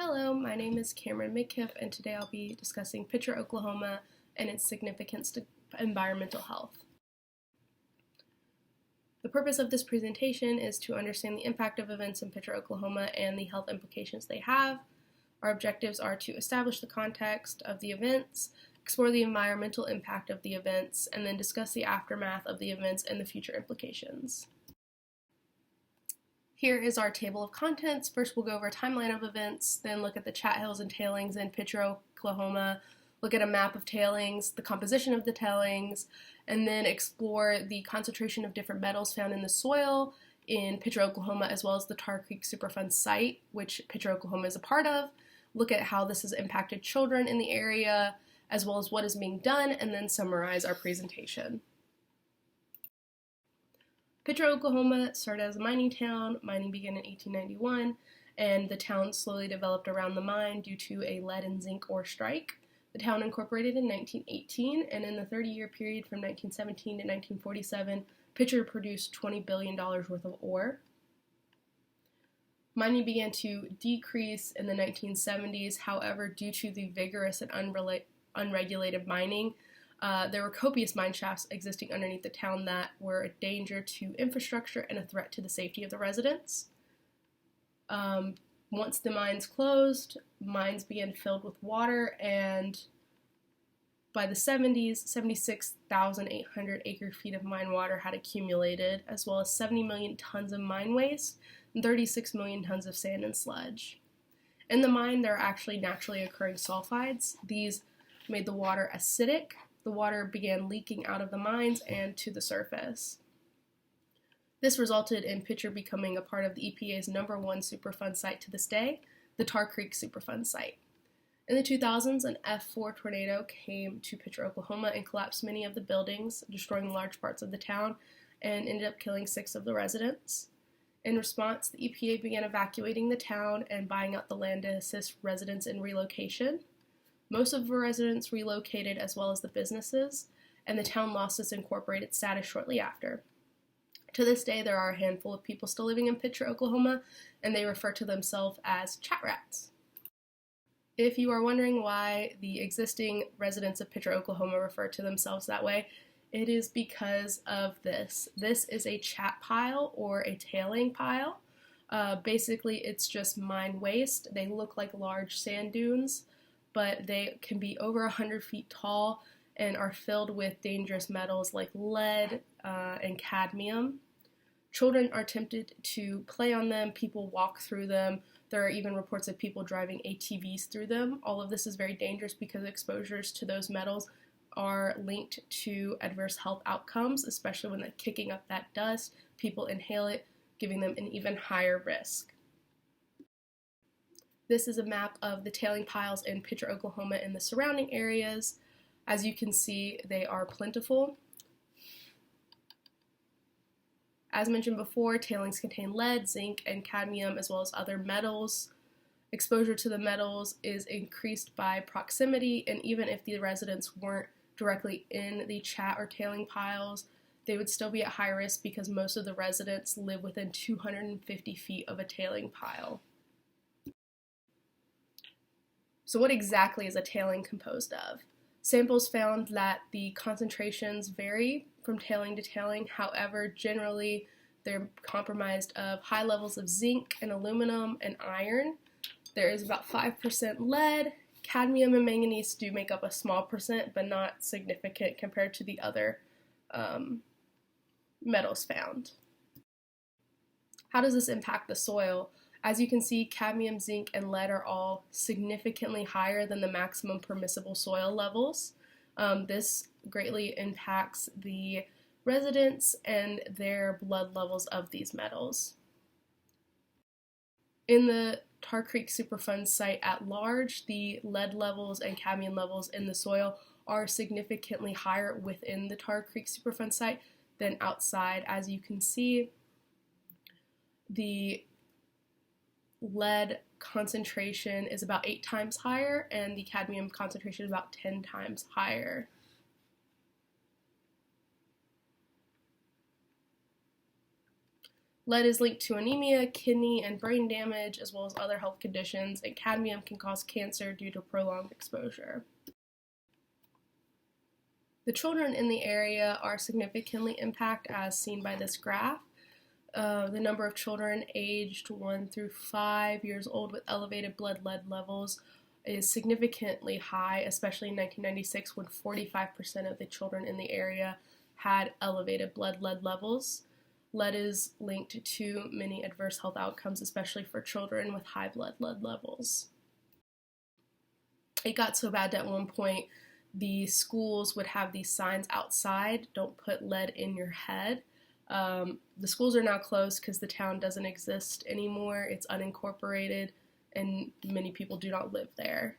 Hello, my name is Cameron Midkiff, and today I'll be discussing Picher, Oklahoma, and its significance to environmental health. The purpose of this presentation is to understand the impact of events in Picher, Oklahoma, and the health implications they have. Our objectives are to establish the context of the events, explore the environmental impact of the events, and then discuss the aftermath of the events and the future implications. Here is our table of contents. First, we'll go over a timeline of events, then look at the chat hills and tailings in Picher, Oklahoma, look at a map of tailings, the composition of the tailings, and then explore the concentration of different metals found in the soil in Picher, Oklahoma, as well as the Tar Creek Superfund site, which Picher, Oklahoma is a part of. Look at how this has impacted children in the area, as well as what is being done, and then summarize our presentation. Picher, Oklahoma started as a mining town. Mining began in 1891, and the town slowly developed around the mine due to a lead and zinc ore strike. The town incorporated in 1918, and in the 30-year period from 1917 to 1947, Picher produced $20 billion worth of ore. Mining began to decrease in the 1970s, however, due to the vigorous and unregulated mining, there were copious mine shafts existing underneath the town that were a danger to infrastructure and a threat to the safety of the residents. Once the mines closed, mines began filled with water, and by the 70s, 76,800 acre-feet of mine water had accumulated, as well as 70 million tons of mine waste and 36 million tons of sand and sludge. In the mine, there are actually naturally occurring sulfides. These made the water acidic. The water began leaking out of the mines and to the surface. This resulted in Picher becoming a part of the EPA's #1 Superfund site to this day, the Tar Creek Superfund site. In the 2000s, an F4 tornado came to Picher, Oklahoma and collapsed many of the buildings, destroying large parts of the town, and ended up killing 6 of the residents. In response, the EPA began evacuating the town and buying out the land to assist residents in relocation. Most of the residents relocated as well as the businesses, and the town lost its incorporated status shortly after. To this day, there are a handful of people still living in Picher, Oklahoma, and they refer to themselves as chat rats. If you are wondering why the existing residents of Picher, Oklahoma refer to themselves that way, it is because of this. This is a chat pile or a tailing pile. Basically, it's just mine waste. They look like large sand dunes, but they can be over 100 feet tall and are filled with dangerous metals like lead and cadmium. Children are tempted to play on them, people walk through them. There are even reports of people driving ATVs through them. All of this is very dangerous because exposures to those metals are linked to adverse health outcomes, especially when they're kicking up that dust. People inhale it, giving them an even higher risk. This is a map of the tailing piles in Picher, Oklahoma and the surrounding areas. As you can see, they are plentiful. As mentioned before, tailings contain lead, zinc, and cadmium, as well as other metals. Exposure to the metals is increased by proximity, and even if the residents weren't directly in the chat or tailing piles, they would still be at high risk because most of the residents live within 250 feet of a tailing pile. So what exactly is a tailing composed of? Samples found that the concentrations vary from tailing to tailing. However, generally they're comprised of high levels of zinc and aluminum and iron. There is about 5% lead. Cadmium and manganese do make up a small percent, but not significant compared to the other metals found. How does this impact the soil? As you can see, cadmium, zinc, and lead are all significantly higher than the maximum permissible soil levels. This greatly impacts the residents and their blood levels of these metals. In the Tar Creek Superfund site at large, the lead levels and cadmium levels in the soil are significantly higher within the Tar Creek Superfund site than outside. As you can see, the lead concentration is about 8 times higher, and the cadmium concentration is about 10 times higher. Lead is linked to anemia, kidney and brain damage, as well as other health conditions, and cadmium can cause cancer due to prolonged exposure. The children in the area are significantly impacted, as seen by this graph. The number of children aged 1 through 5 years old with elevated blood lead levels is significantly high, especially in 1996 when 45% of the children in the area had elevated blood lead levels. Lead is linked to many adverse health outcomes, especially for children with high blood lead levels. It got so bad that at one point the schools would have these signs outside, "Don't put lead in your head." The schools are now closed because the town doesn't exist anymore. It's unincorporated and many people do not live there.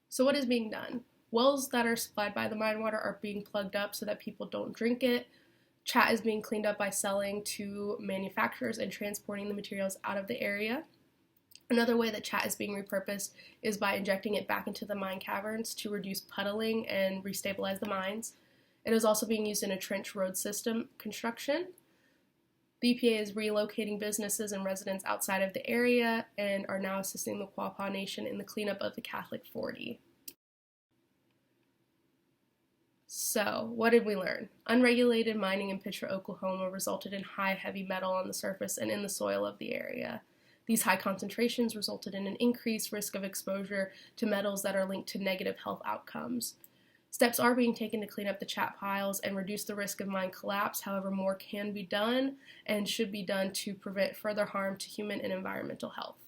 So what is being done? Wells that are supplied by the mine water are being plugged up so that people don't drink it. Chat is being cleaned up by selling to manufacturers and transporting the materials out of the area. Another way that chat is being repurposed is by injecting it back into the mine caverns to reduce puddling and restabilize the mines. It is also being used in a trench road system construction. The EPA is relocating businesses and residents outside of the area and are now assisting the Quapaw Nation in the cleanup of the Catholic 40. So, what did we learn? Unregulated mining in Picher, Oklahoma resulted in high heavy metal on the surface and in the soil of the area. These high concentrations resulted in an increased risk of exposure to metals that are linked to negative health outcomes. Steps are being taken to clean up the chat piles and reduce the risk of mine collapse. However, more can be done and should be done to prevent further harm to human and environmental health.